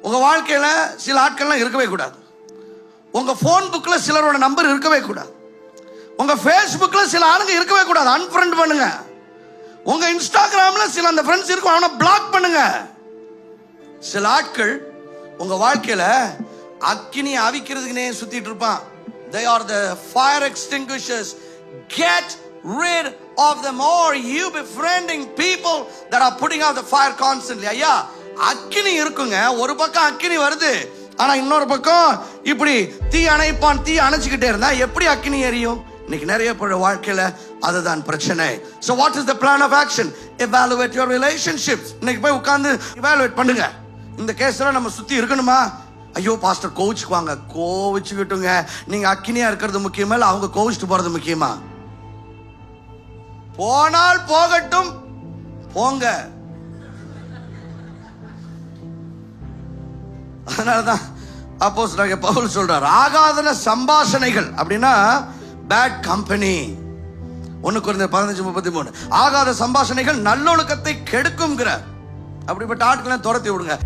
உங்கள் வாழ்க்கையில் சில ஆட்கள்லாம் இருக்கவே கூடாது. உங்கள் ஃபோன் புக்கில் சிலரோட நம்பர் இருக்கவே கூடாது. உங்கள் ஃபேஸ்புக்கில் சில ஆளுங்க இருக்கவே கூடாது, அன்ஃப்ரெண்ட் பண்ணுங்க. உங்கள் இன்ஸ்டாகிராமில் சில அந்த ஃப்ரெண்ட்ஸ் இருக்கும், அவனை பிளாக் பண்ணுங்க. சில ஆட்கள் உங்கள் வாழ்க்கையில் அக்கினி அவிக்கிறதுக்குனே சுற்றிட்டு இருப்பான். They are the fire extinguishers. Get rid of them, or you befriending people that are putting out the fire constantly. ஐயா, அக்கினி இருக்குங்க, ஒரு பக்கம் அக்கினி வருது, ஆனா இன்னொரு பக்கம் இப்படி தீ அணைப்பான், தீ அணைச்சிக்கிட்டே இருந்தா எப்படி அக்கினி எரியும்? இன்னைக்கு நிறைய பேர் வாழ்க்கையில அதுதான் பிரச்சனை. So what is the plan of action? Evaluate your relationships. இன்னைக்கு போய் உட்கார்ந்து evaluate பண்ணுங்க. இந்த கேஸ்ல நம்ம சுத்தி இருக்கணுமா? ஐயோ பாஸ்டர் கோவிச்சுக்குவாங்க. கோவிச்சுக்கிட்டுங்க, நீங்க அக்கினியா இருக்கிறது முக்கியமா இல்ல அவங்க கோவிச்சுட்டு போறது முக்கியமா? போனால் போகட்டும், போங்க. அதனாலதான் அப்போஸ்தலனாகிய பவுல் சொல்றார், ஆகாத சம்பாஷணைகள் அப்படின்னா பேட் கம்பெனி. 1 கொரிந்தியர் 15:33. ஆகாத சம்பாஷணைகள் நல்லொழுக்கத்தை கெடுக்கும்ங்கிறார். அப்படிப்பட்ட ஆட்களை துரத்தி விடுங்க.